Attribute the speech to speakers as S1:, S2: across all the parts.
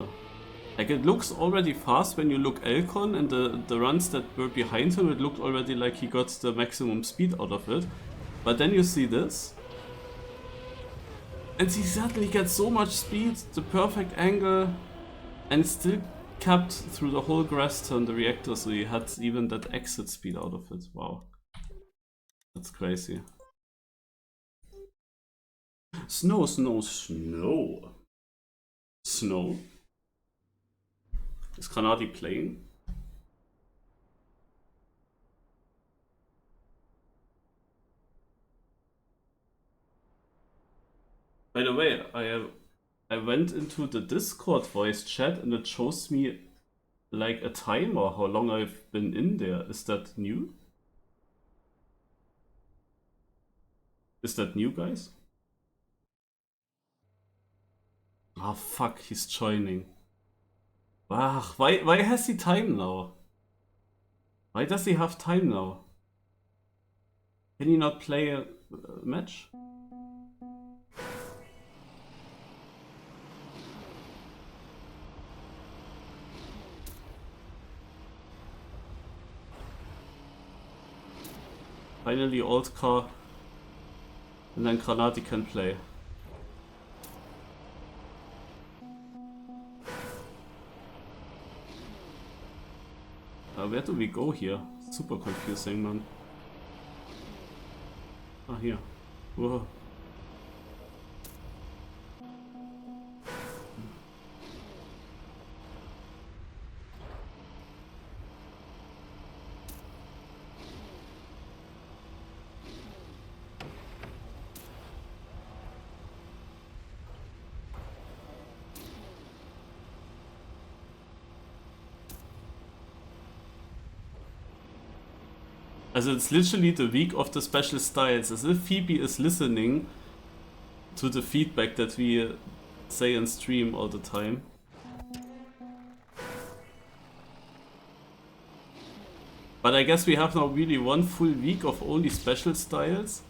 S1: Like, it looks already fast when you look Elcon, and the runs that were behind him, it looked already like he got the maximum speed out of it. But then you see this, and he suddenly gets so much speed, the perfect angle, and still kept through the whole grass turn the reactor, so he had even that exit speed out of it. Wow. That's crazy. Snow, snow, snow. Snow? Is Granady playing? By the way, I went into the Discord voice chat and it shows me like a timer how long I've been in there. Is that new? Is that new, guys? Ah, fuck, he's joining. Ah, why has he time now? Why does he have time now? Can he not play a match? Finally, old car. And then Granady can play. Where do we go here? Super confusing, man. Ah, here. Whoa. Also it's literally the week of the special styles, as if Phoebe is listening to the feedback that we say in stream all the time. But I guess we have now really one full week of only special styles.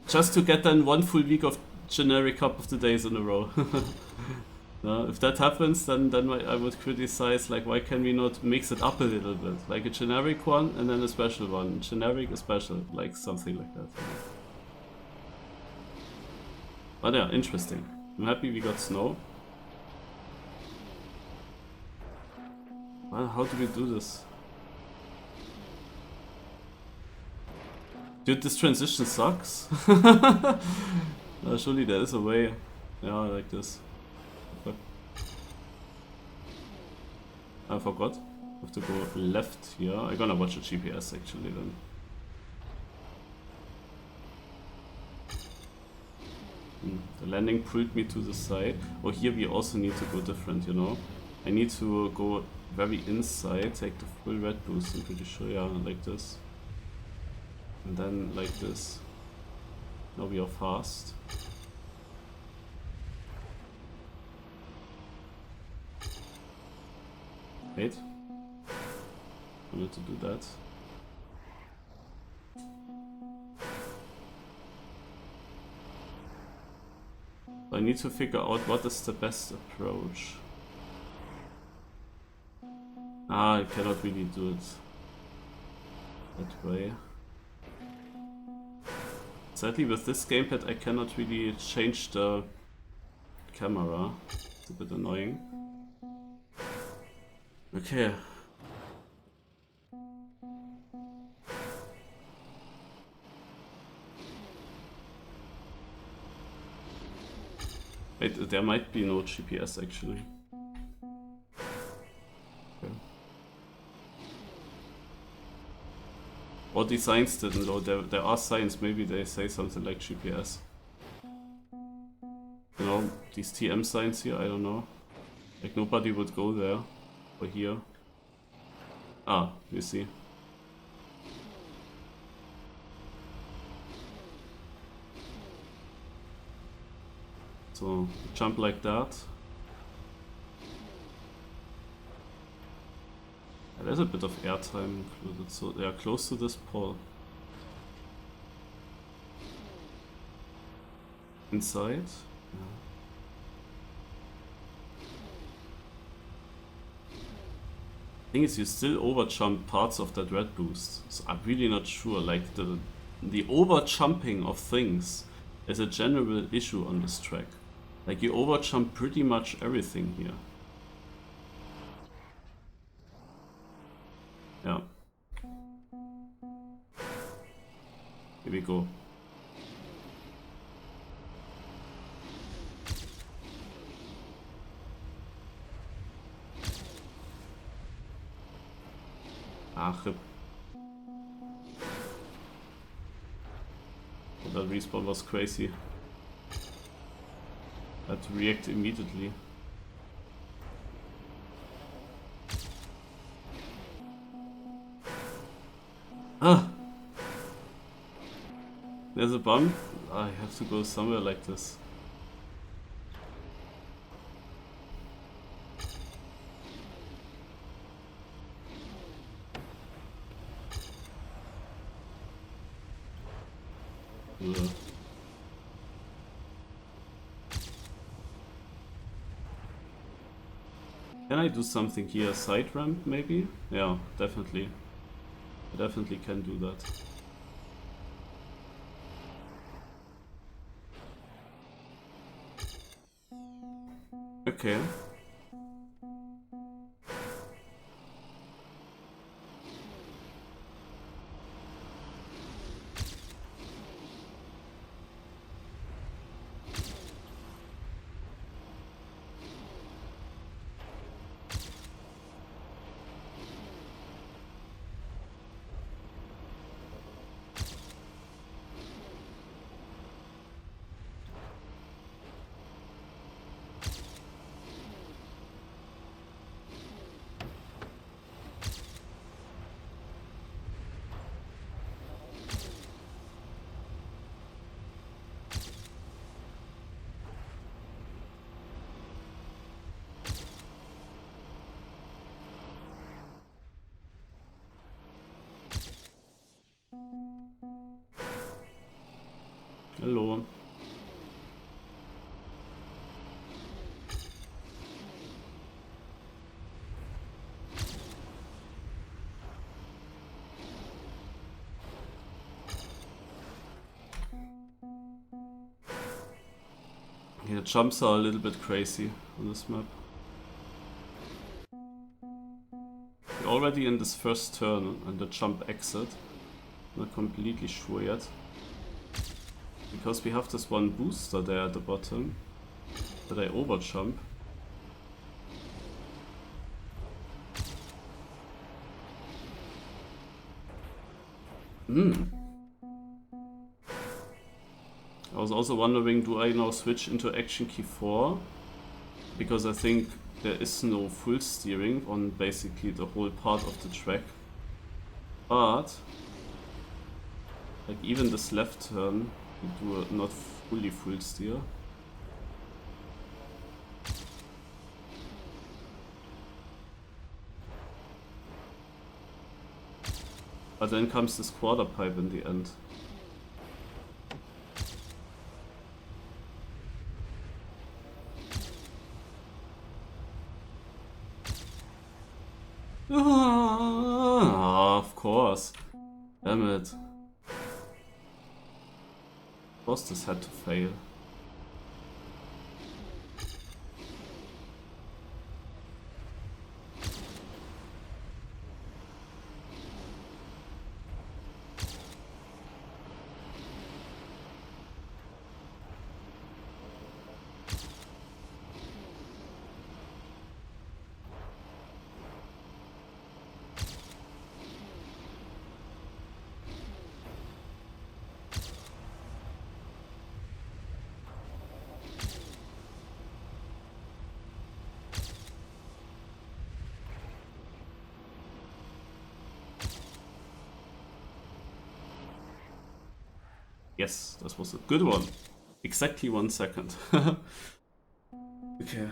S1: Just to get then one full week of generic Cup of the Days in a row. If that happens, then I would criticize, like, why can we not mix it up a little bit? Like a generic one and then a special one. Generic, a special, like something like that. But yeah, interesting. I'm happy we got snow. Well, how do we do this? Dude, this transition sucks. Surely there is a way. Yeah, like this. Fuck. I forgot. I have to go left here. I'm gonna watch a GPS actually then. The landing pulled me to the side. Oh, here we also need to go different, you know? I need to go very inside, take the full red boost, I'm pretty sure, yeah, like this. And then like this. Now we are fast. Wait. I need to do that. I need to figure out what is the best approach. Ah, I cannot really do it that way. Sadly, with this gamepad I cannot really change the camera. It's a bit annoying. Okay. Wait, there might be no GPS actually. Okay. Or the signs didn't load. There are signs, maybe they say something like GPS. You know, these TM signs here, I don't know. Like nobody would go there or here. Ah, you see. So jump like that. There's a bit of airtime included, so they are close to this pole. Inside. Yeah. thing is, you still overjump parts of that red boost. So I'm really not sure. Like the overjumping of things is a general issue on this track. Like you overjump pretty much everything here. Yeah. Here we go. Ah, rip. Oh, that respawn was crazy. I had to react immediately. Ah! There's a bump. I have to go somewhere like this. Ugh. Can I do something here? Side ramp maybe? Yeah, definitely. I definitely can do that. Okay. Hello. Yeah, jumps are a little bit crazy on this map. We're already in this first turn and the jump exit. Not completely sure yet. Because we have this one booster there at the bottom that I overjump. I was also wondering, do I now switch into action key 4? Because I think there is no full steering on basically the whole part of the track. But like even this left turn, we do a not fully full steer. But then comes this quarter pipe in the end. Ah, of course. Damn it. Of course this had to fail. Yes, this was a good one. Exactly 1 second. Okay.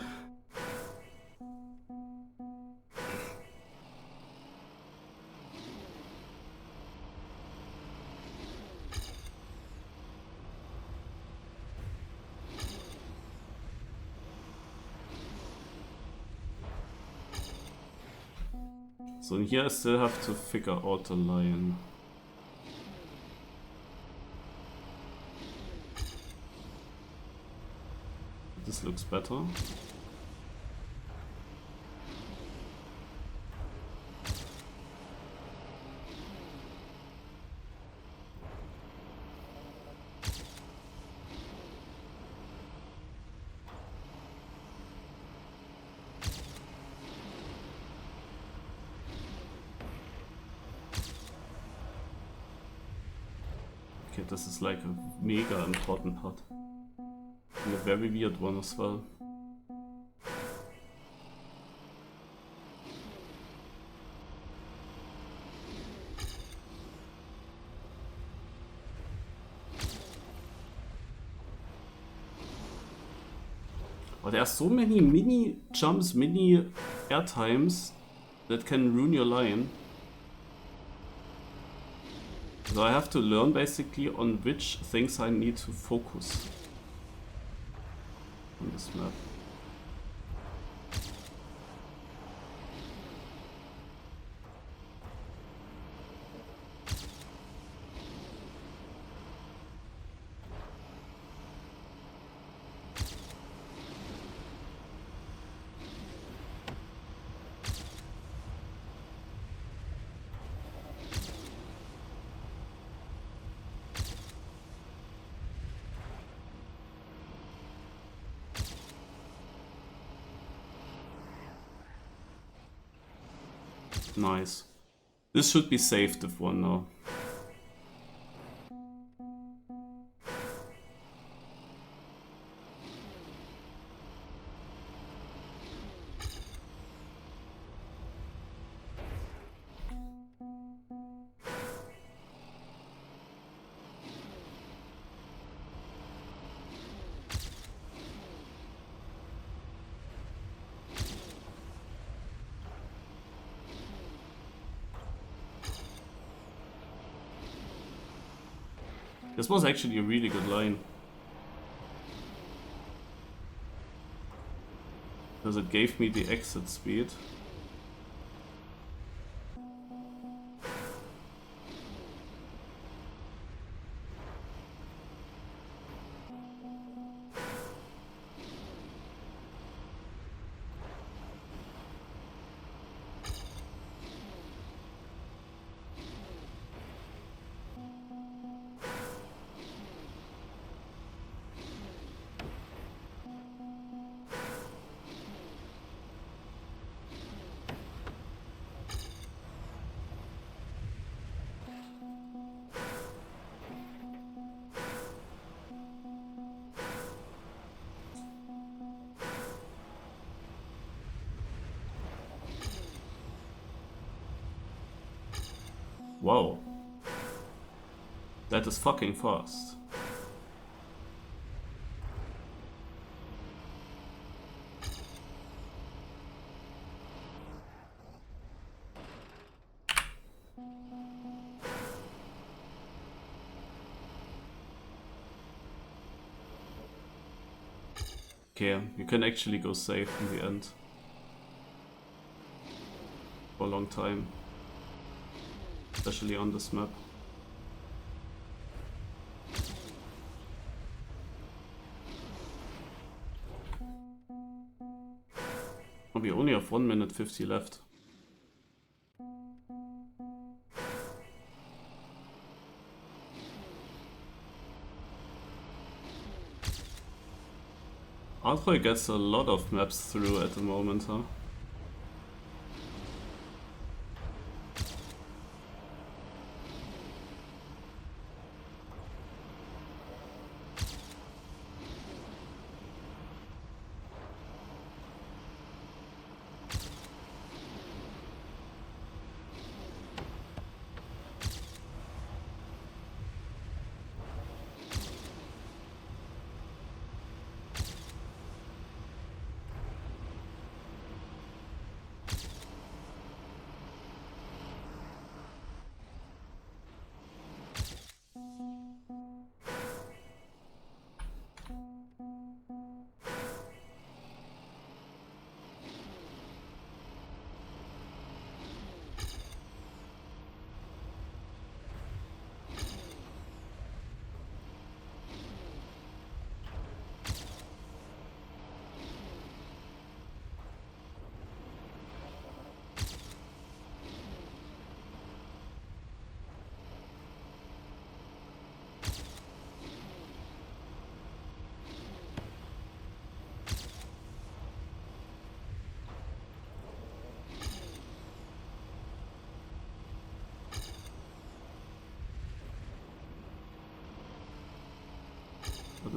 S1: So in here I still have to figure out the line. This looks better. Okay, this is like a mega important part. And a very weird one as well. But there are so many mini jumps, mini airtimes that can ruin your line. So I have to learn basically on which things I need to focus on this map. Nice. This should be saved if one now. This was actually a really good line. Because it gave me the exit speed. Wow. That is fucking fast. Okay, you can actually go safe in the end. For a long time. Especially on this map. Oh, we only have 1 minute 50 left. Altroy gets a lot of maps through at the moment, huh?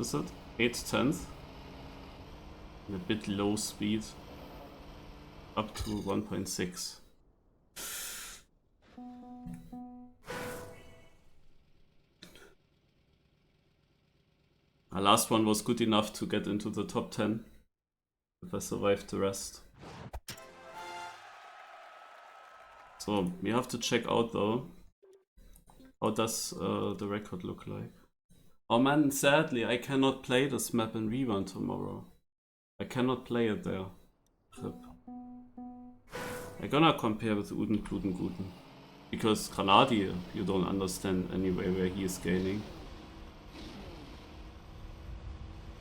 S1: is it? 8/10. And a bit low speed. Up to 1.6. Our last one was good enough to get into the top 10. If I survived the rest. So, we have to check out though. How does the record look like? Oh man, sadly, I cannot play this map in ReRun tomorrow. I cannot play it there. Rip. I'm gonna compare with Uden, Gluten, Guten. Because Granady, you don't understand anyway where he is gaining.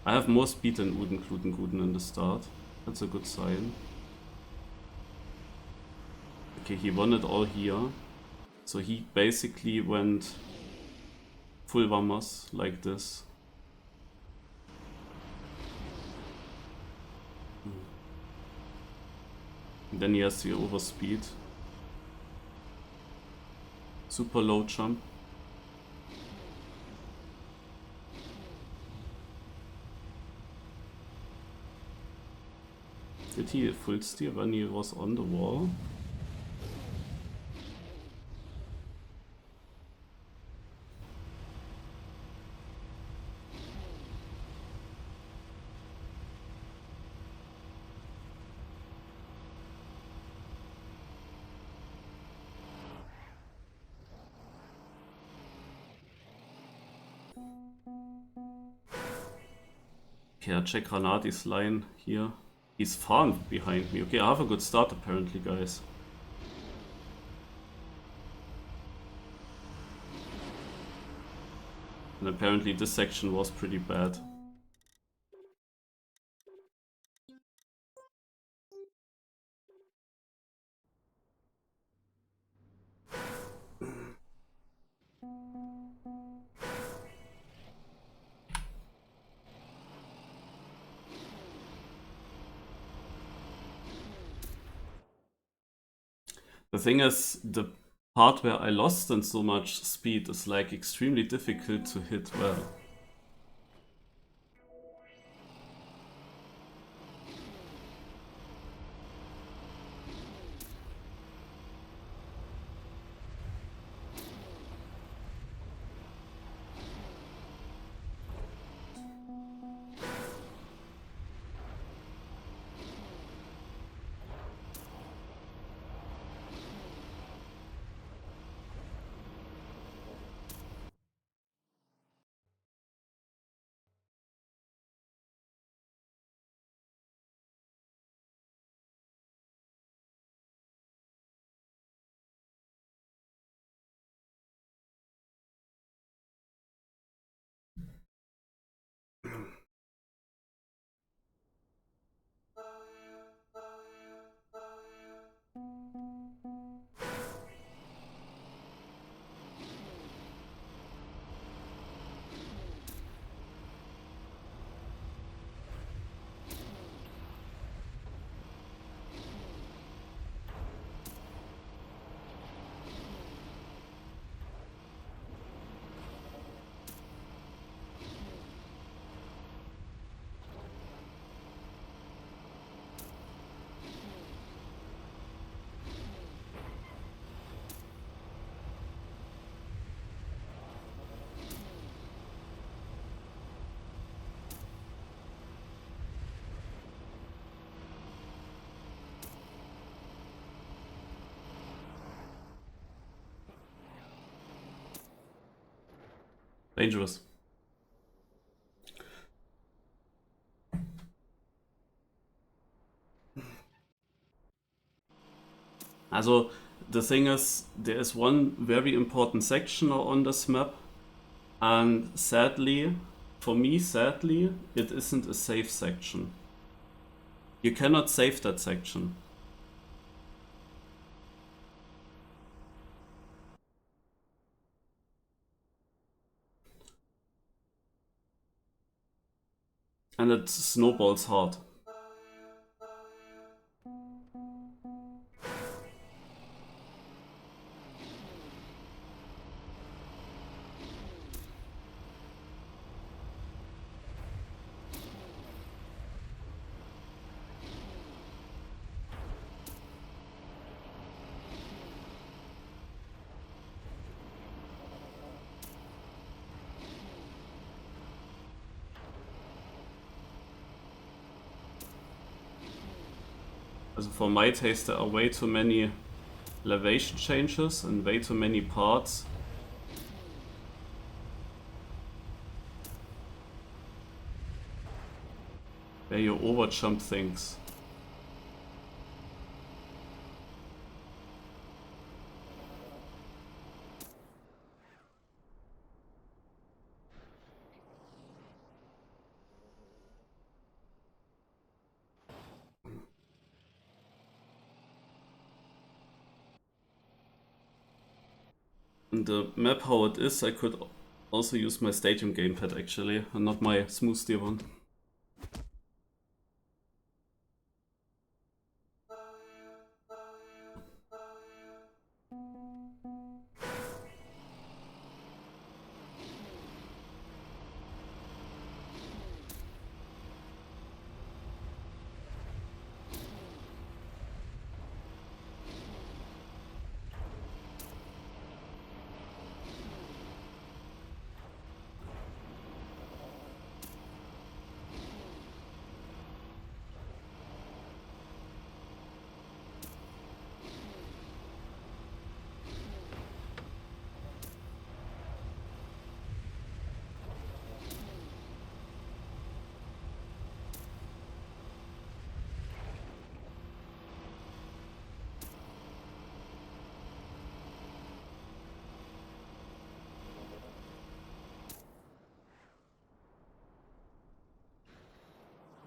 S1: I have more speed than Uden, Gluten, Guten in the start. That's a good sign. Okay, he won it all here. So he basically went full Vamos like this. And then he has the overspeed. Super low jump. Did he full steer when he was on the wall? Okay, I check Granady's line here. He's far behind me. Okay, I have a good start apparently, guys. And apparently this section was pretty bad. The thing is, the part where I lost in so much speed is like extremely difficult to hit well. Dangerous. Also, the thing is, there is one very important section on this map, and sadly, for me, sadly, it isn't a safe section. You cannot save that section. And it snowballs hard. Also for my taste, there are way too many elevation changes and way too many parts. Where you overjump things. And the map how it is, I could also use my stadium gamepad actually, and not my smooth steer one.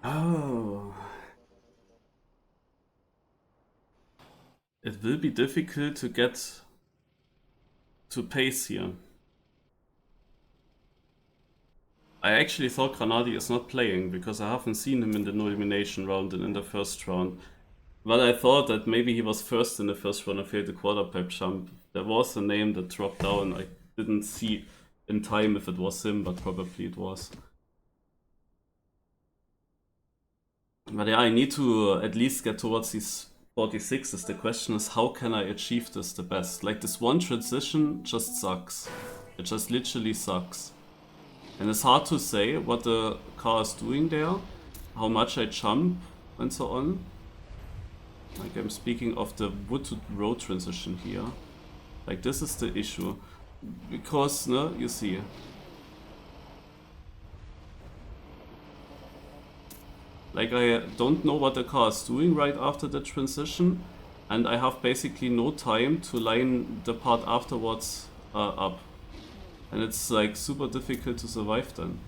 S1: Oh. It will be difficult to get to pace here. I actually thought Granady is not playing because I haven't seen him in the no elimination round and in the first round. But I thought that maybe he was first in the first round and failed the quarter pipe jump. There was a name that dropped down. I didn't see in time if it was him, but probably it was. But yeah, I need to at least get towards these 46s. The question is, how can I achieve this the best? Like, this one transition just sucks. It just literally sucks. And it's hard to say what the car is doing there, how much I jump, and so on. Like, I'm speaking of the wood to road transition here. Like, this is the issue. Because, no, you see. Like, I don't know what the car is doing right after the transition, and I have basically no time to line the part afterwards up. And it's like super difficult to survive then.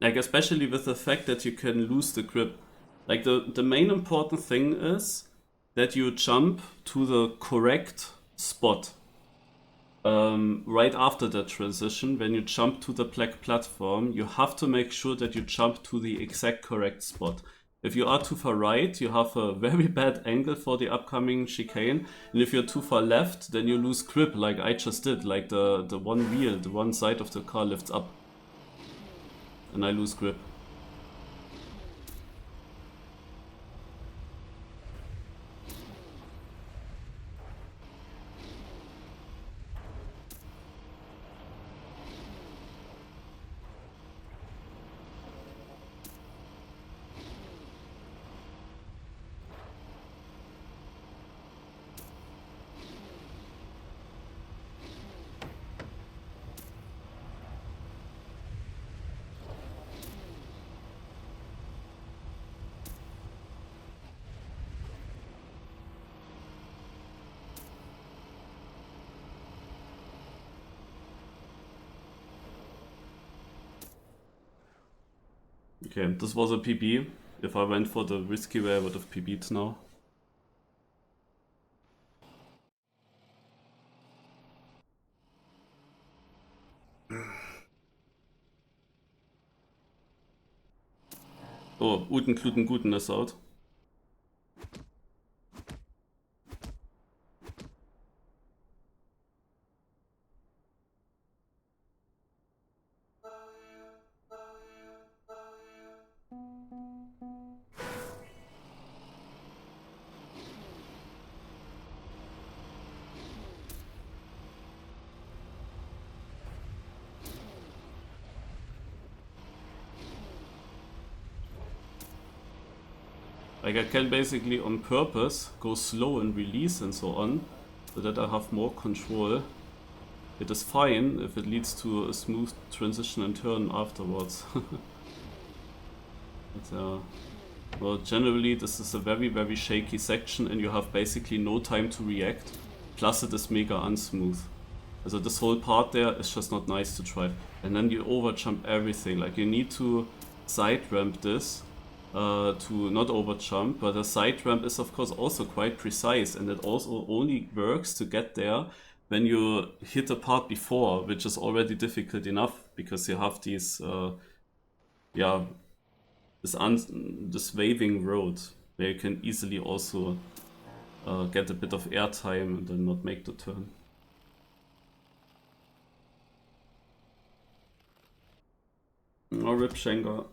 S1: Like, especially with the fact that you can lose the grip. Like, the main important thing is that you jump to the correct spot. Right after the transition, when you jump to the black platform, you have to make sure that you jump to the exact correct spot. If you are too far right, you have a very bad angle for the upcoming chicane. And if you're too far left, then you lose grip like I just did. Like the one wheel, the one side of the car lifts up. And I lose grip. Okay, this was a PB. If I went for the risky way, I would have PB'd now. Oh, Uten Kluten Guten is out. Like I can basically on purpose go slow and release and so on, so that I have more control. It is fine if it leads to a smooth transition and turn afterwards. But, well, generally this is a very shaky section and you have basically no time to react, plus it is mega unsmooth. So this whole part there is just not nice to drive. And then you overjump everything, like you need to side ramp this to not overjump, but the side ramp is of course also quite precise, and it also only works to get there when you hit a part before, which is already difficult enough because you have these yeah, this waving road where you can easily also get a bit of airtime and then not make the turn. Oh, rip Shenga.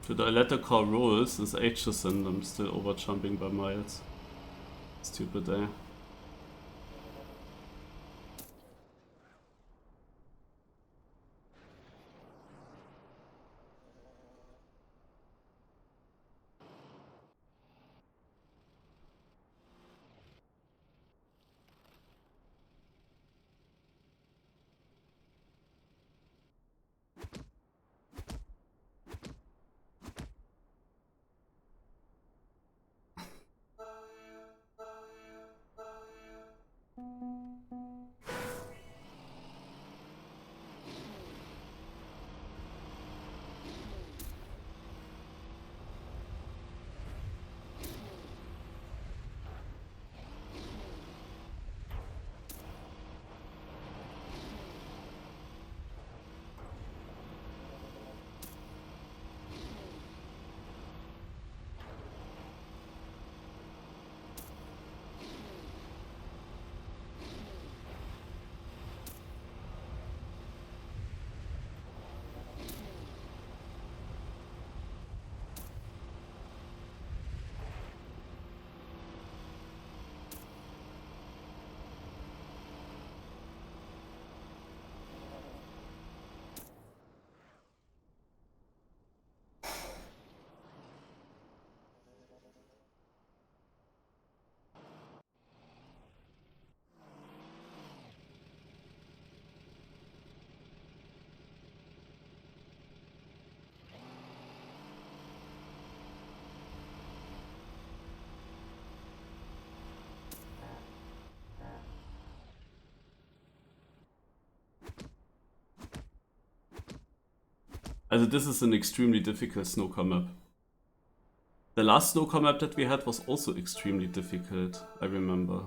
S1: Should I let the car roll since ages and I'm still overjumping by miles? Stupid, eh? Also this is an extremely difficult SnowCar map. The last SnowCar map that we had was also extremely difficult, I remember.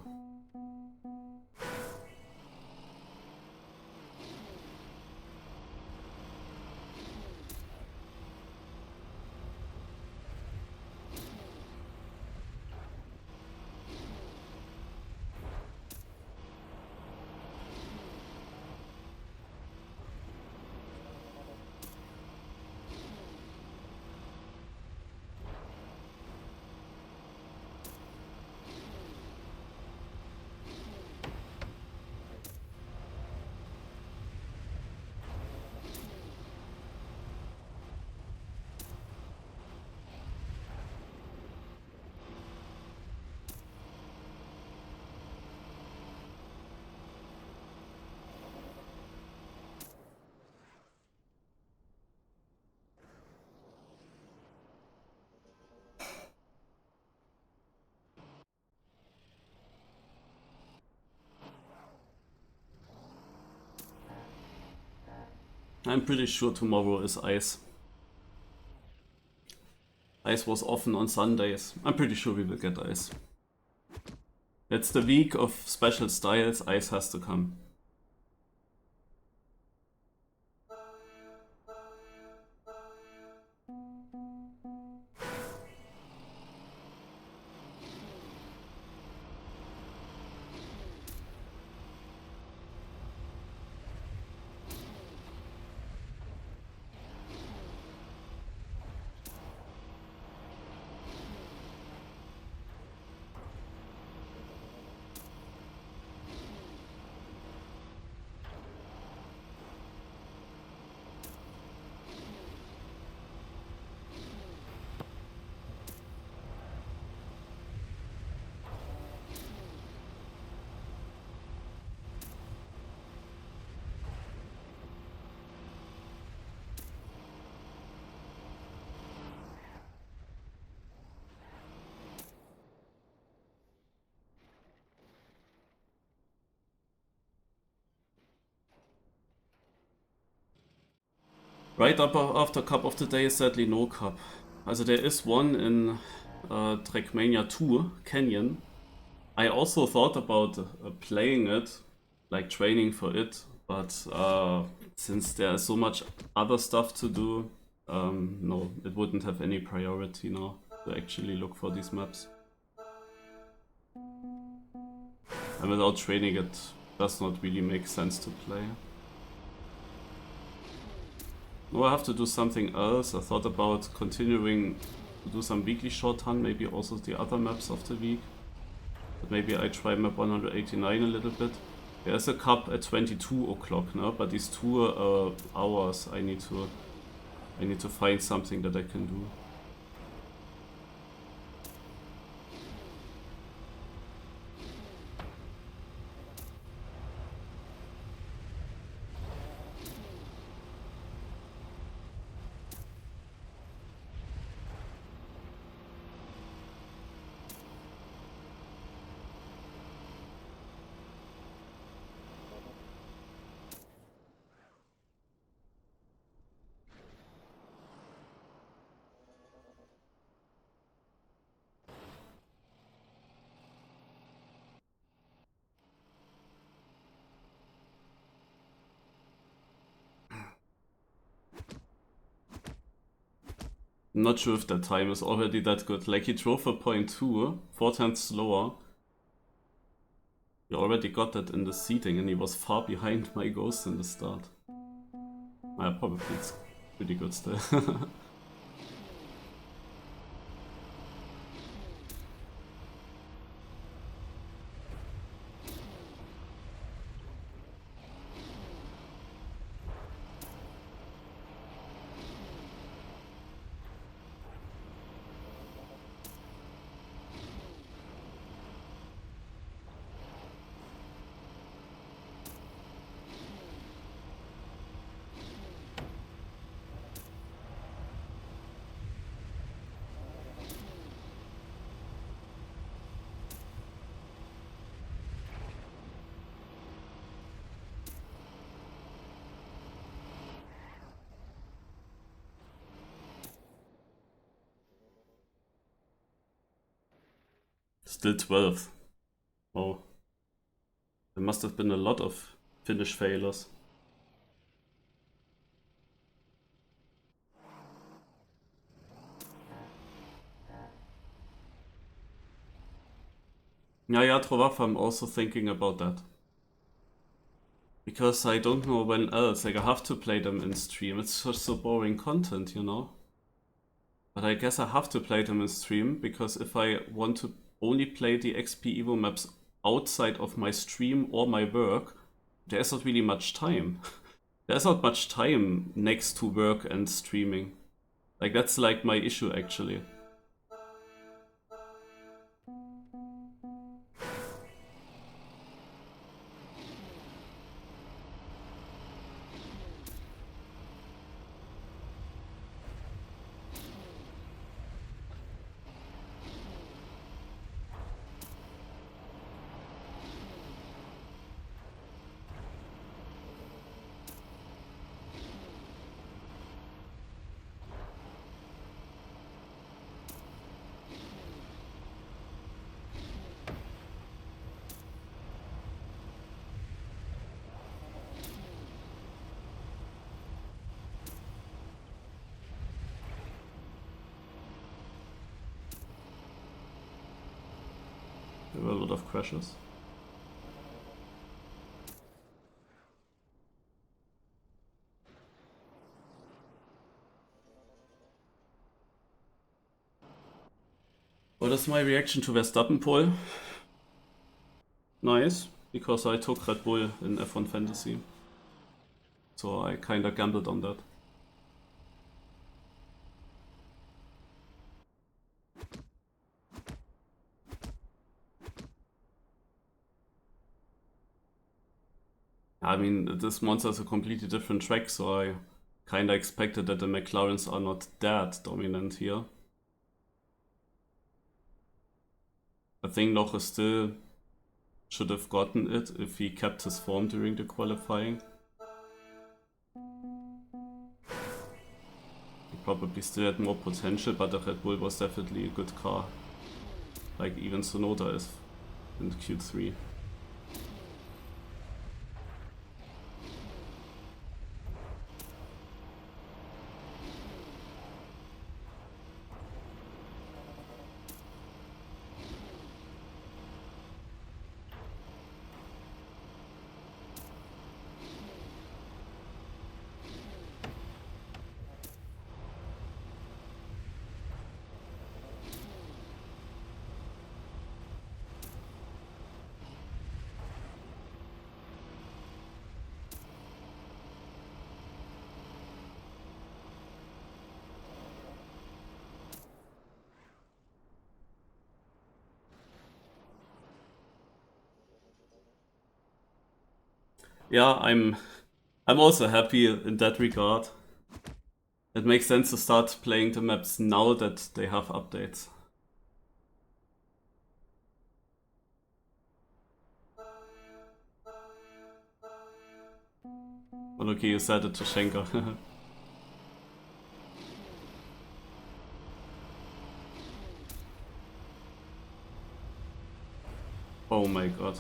S1: I'm pretty sure tomorrow is ice. Ice was often on Sundays. I'm pretty sure we will get ice. It's the week of special styles, ice has to come. Right up after Cup of the Day is sadly no cup. Also there is one in Trackmania 2, Canyon. I also thought about playing it, like training for it, but since there's so much other stuff to do, no, it wouldn't have any priority now to actually look for these maps. And without training it does not really make sense to play. No, I have to do something else. I thought about continuing to do some weekly short hunt, maybe also the other maps of the week. But maybe I try map 189 a little bit. There's a cup at 22 o'clock now, but these 2 hours I need to find something that I can do. I'm not sure if that time is already that good. Like he drove a 0.2, 4 times slower. We already got that in the seating and he was far behind my ghost in the start. Probably it's pretty good still. Still 12th. Oh. There must have been a lot of finish failures. Yeah, Trovaf, I'm also thinking about that. Because I don't know when else, like I have to play them in stream. It's just so boring content, you know? But I guess I have to play them in stream, because if I want to only play the XP Evo maps outside of my stream or my work, there's not really much time. There's not much time next to work and streaming. Like that's like my issue actually. lot of crashes. What is my reaction to Verstappen pole? Nice, because I took Red Bull in F1 Fantasy. So I kinda gambled on that. I mean, this monster is a completely different track, so I kinda expected that the McLarens are not that dominant here. I think Loche still should have gotten it if he kept his form during the qualifying. He probably still had more potential, but the Red Bull was definitely a good car. Like even Tsunoda is in Q3. Yeah, I'm also happy in that regard. It makes sense to start playing the maps now that they have updates. Well, okay, you said it to Schenker. Oh my god.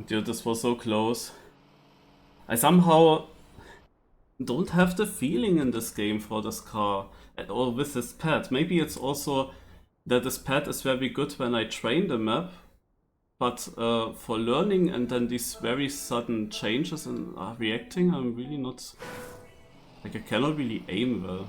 S1: Dude, this was so close. I somehow don't have the feeling in this game for this car at all with this pad. Maybe it's also that this pad is very good when I train the map, but for learning and then these very sudden changes and reacting, I'm really not... Like, I cannot really aim well.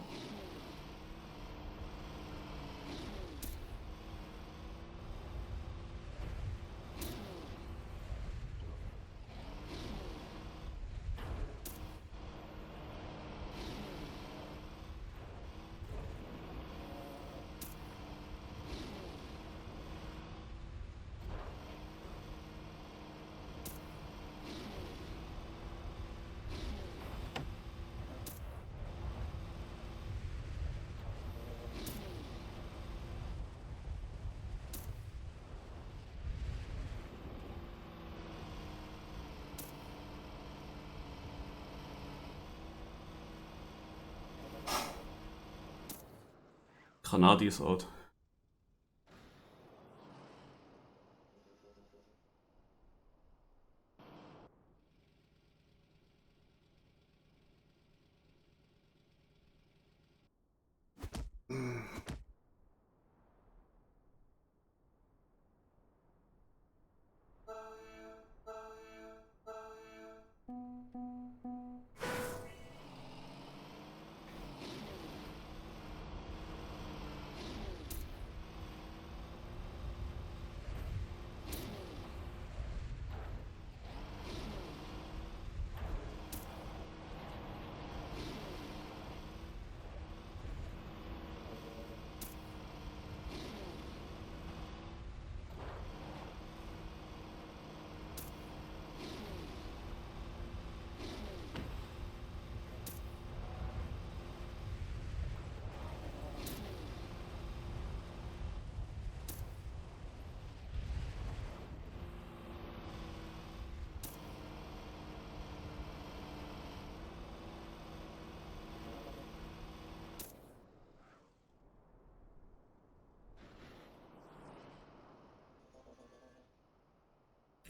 S1: Granady is out.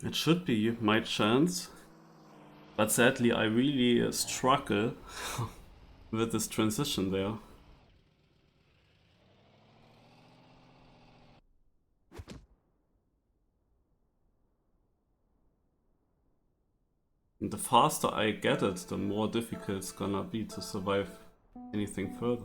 S1: It should be my chance. But sadly, I really struggle with this transition there. And the faster I get it, the more difficult it's gonna be to survive anything further.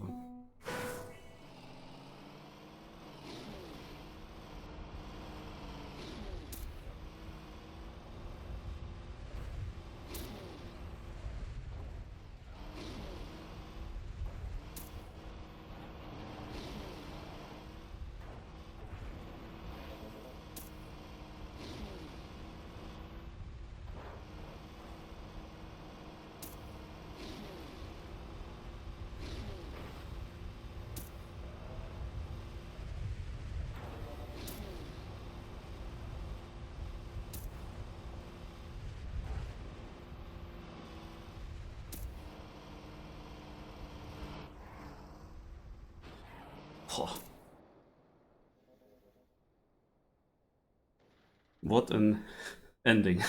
S1: Boah. What an ending.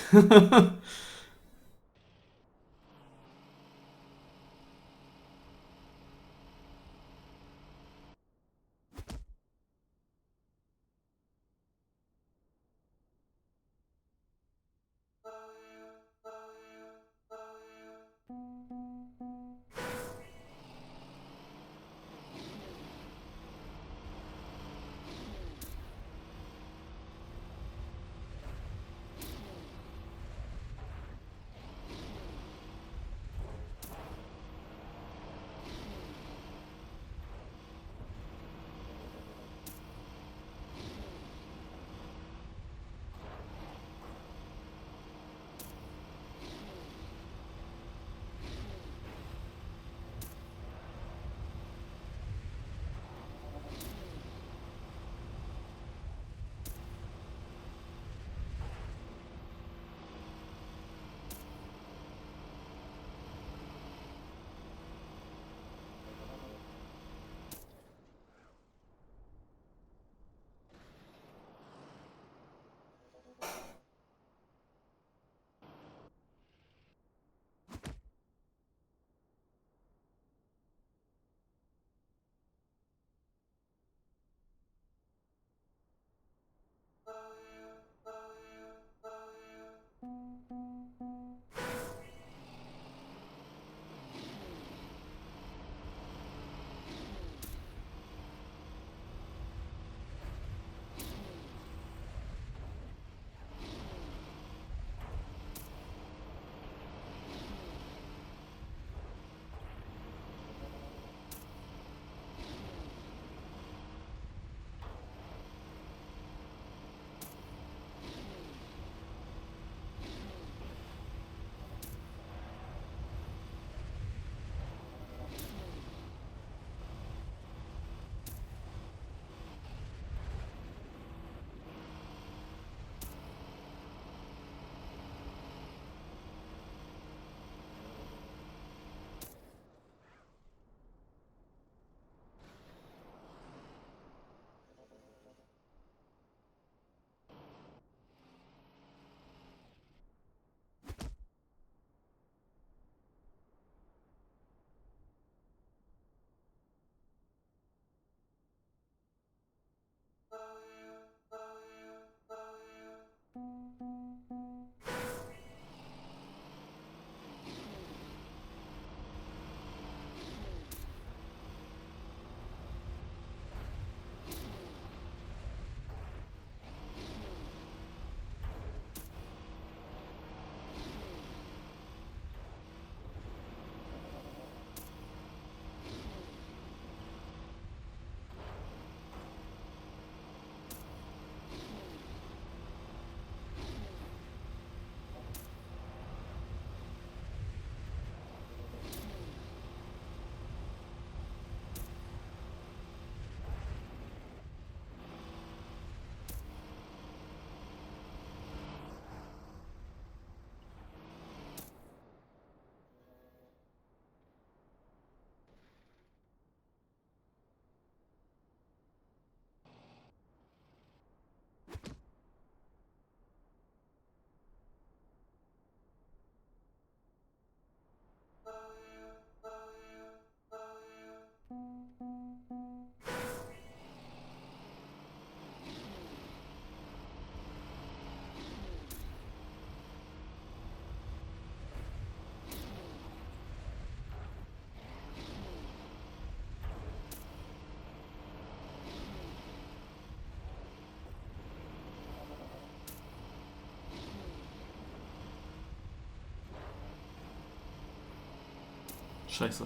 S1: Scheiße.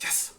S1: Yes!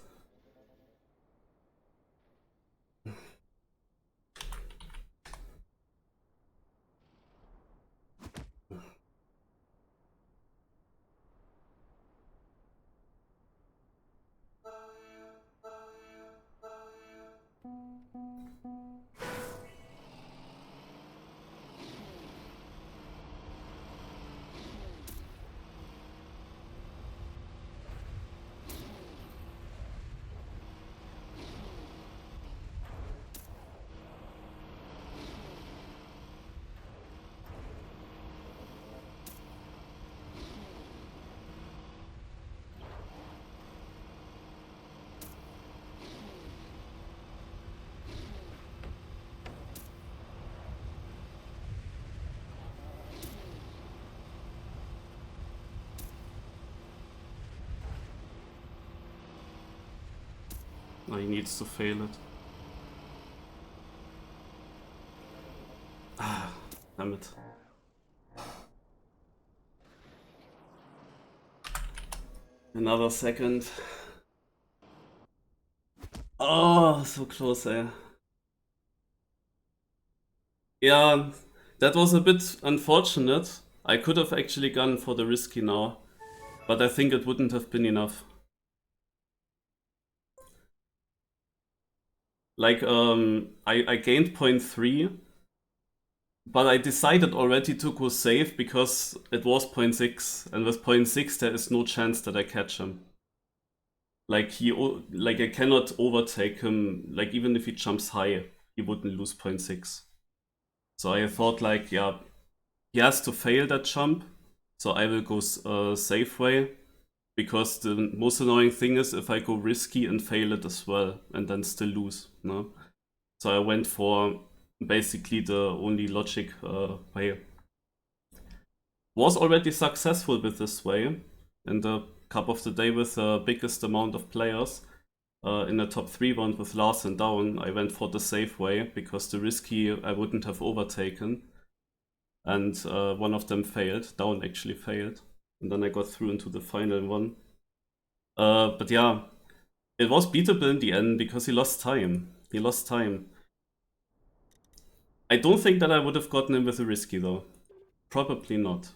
S1: No, he needs to fail it. Ah, damn it. Another second. Oh, so close, eh. Yeah, that was a bit unfortunate. I could have actually gone for the risky now, but I think it wouldn't have been enough. Like, I gained 0.3, but I decided already to go safe because it was 0.6, and with 0.6 there is no chance that I catch him. Like like I cannot overtake him. Like even if he jumps high, he wouldn't lose 0.6. So I thought like, yeah, he has to fail that jump. So I will go safe way, because the most annoying thing is if I go risky and fail it as well and then still lose. No, so I went for basically the only logic way. Was already successful with this way in the Cup of the Day with the biggest amount of players. In the top 3 round with Larsen down, I went for the safe way because the risky I wouldn't have overtaken. And one of them failed. Down actually failed. And then I got through into the final one. But yeah, it was beatable in the end because he lost time. He lost time. I don't think that I would have gotten him with a risky though. Probably not.